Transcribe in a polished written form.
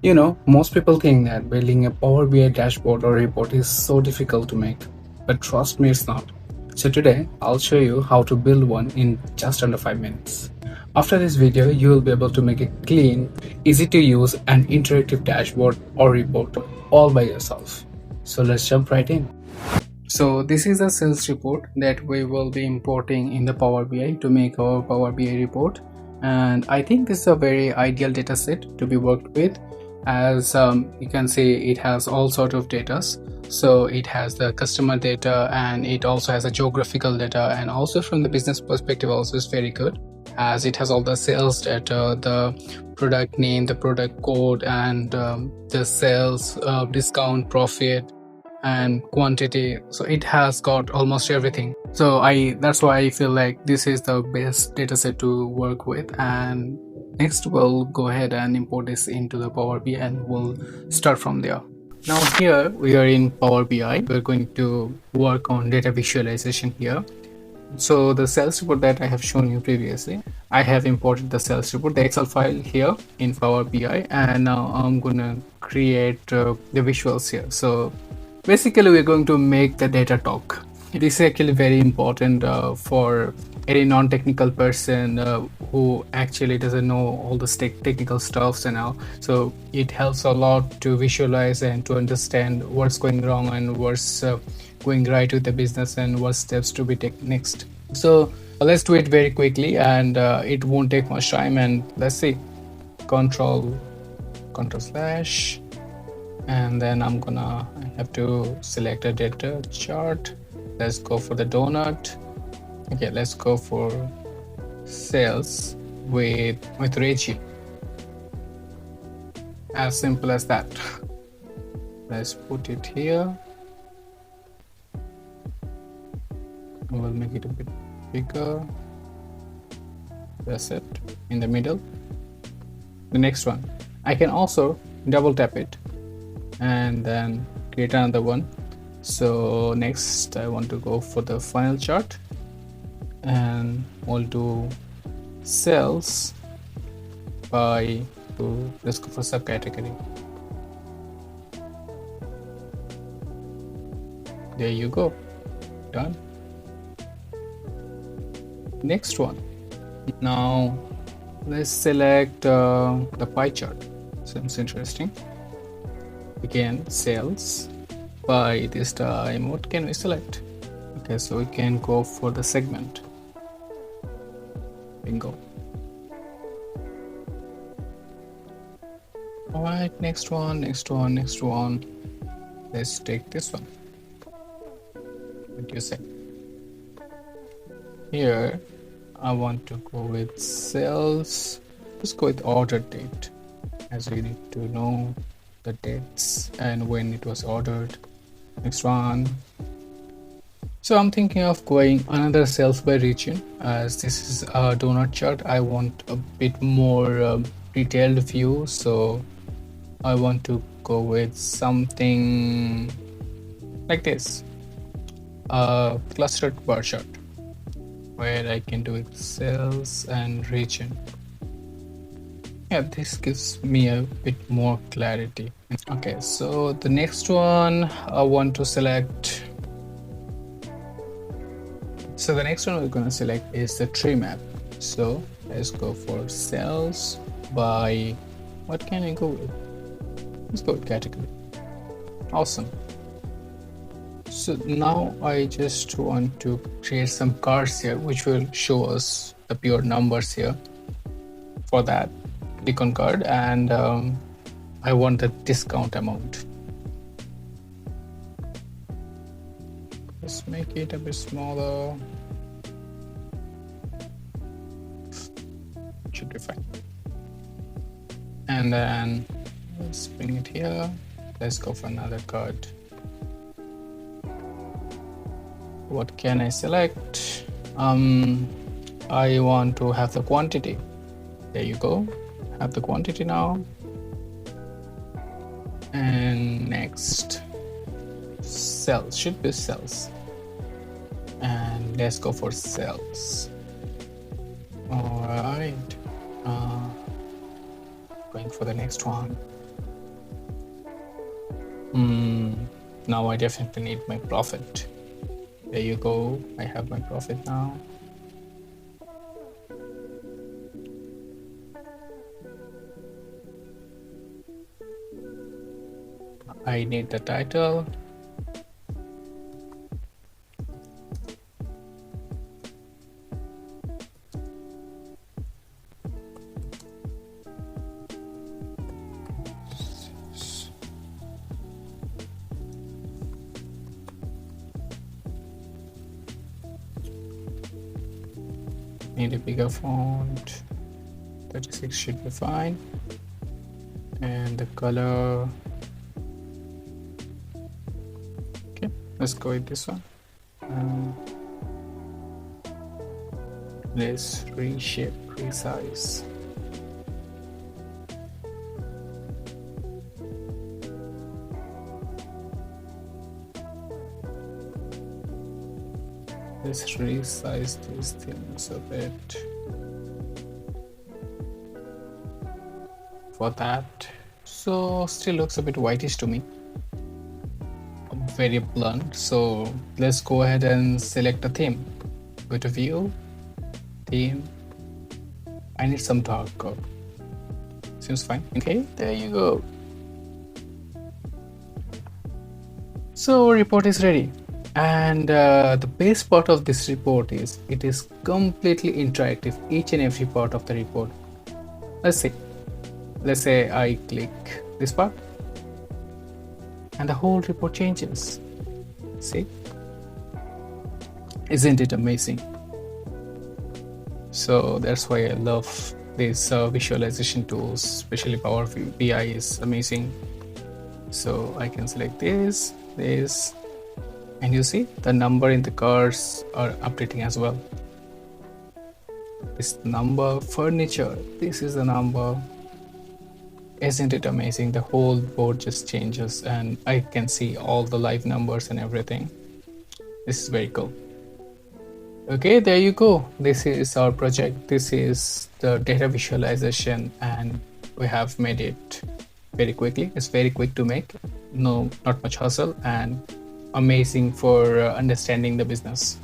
Most people think that building a Power BI dashboard or report is so difficult to make, but trust me, it's not. So today, I'll show you how to build one in just under 5 minutes. After this video, you will be able to make a clean, easy to use and interactive dashboard or report all by yourself. So let's jump right in. So this is a sales report that we will be importing in the Power BI to make our Power BI report. And I think this is a very ideal data set to be worked with, as you can see it has all sort of data. So it has the customer data and it also has a geographical data, and also from the business perspective also is very good, as it has all the sales data, the product name, the product code, and the sales discount, profit and quantity. So it has got almost everything. So that's why I feel like this is the best dataset to work with. And next we'll go ahead and import this into the Power BI and we'll start from there. Now here we are in Power BI. We're going to work on data visualization here. So the sales report that I have shown you previously, I have imported the sales report, the Excel file here in Power BI, and now I'm gonna create the visuals here. So basically we're going to make the data talk. It is actually very important for any non-technical person who actually doesn't know all the technical stuffs and all. So it helps a lot to visualize and to understand what's going wrong and what's going right with the business and what steps to be taken next. So let's do it very quickly, and it won't take much time. And let's see, control slash, and then I'm gonna have to select a data chart. Let's go for the donut. Okay, let's go for sales with Reggie. As simple as that. Let's put it here. We'll make it a bit bigger. That's it, in the middle. The next one, I can also double tap it and then create another one. So next I want to go for the final chart, and we'll do sales by let's go for subcategory. There you go, done. Next one, now let's select the pie chart. Seems interesting. Again, sales by this time, what can we select? Okay, so we can go for the segment. Bingo. All right, next one. Let's take this one. What do you say? Here I want to go with sales. Let's go with order date, as we need to know the dates and when it was ordered. Next one. So I'm thinking of going another sales by region, as this is a donut chart. I want a bit more detailed view, so I want to go with something like this, a clustered bar chart, where I can do it sales and region. Yeah, this gives me a bit more clarity. Okay, so the next one I want to select. So the next one we're going to select is the tree map. So let's go for sales by, what can I go with? Let's go with category. Awesome. So now I just want to create some cards here which will show us the pure numbers here. For that, click on card, and I want the discount amount. Let's make it a bit smaller. Should be fine. And then let's bring it here. Let's go for another card. What can I select? I want to have the quantity. There you go. Have the quantity now. And next, sales, should be sales. And let's go for sales. All right. Going for the next one. Now I definitely need my profit. There you go. I have my profit now. I need the title. Need a bigger font. 36 should be fine. And the color. Okay, let's go with this one. Let's reshape, resize. Let's resize these things a bit. For that, so still looks a bit whitish to me, very blunt. So let's go ahead and select a theme. Go to view, theme. I need some darker. Seems fine. Okay, there you go. So report is ready. And the best part of this report is it is completely interactive, each and every part of the report. Let's say I click this part and the whole report changes. See, isn't it amazing? So that's why I love these visualization tools, especially Power BI is amazing. So I can select this, and you see the number in the cars are updating as well. This number, furniture, this is the number. Isn't it amazing? The whole board just changes and I can see all the live numbers and everything. This is very cool. Okay, there you go. This is our project. This is the data visualization and we have made it very quickly. It's very quick to make. No, not much hustle and amazing for understanding the business.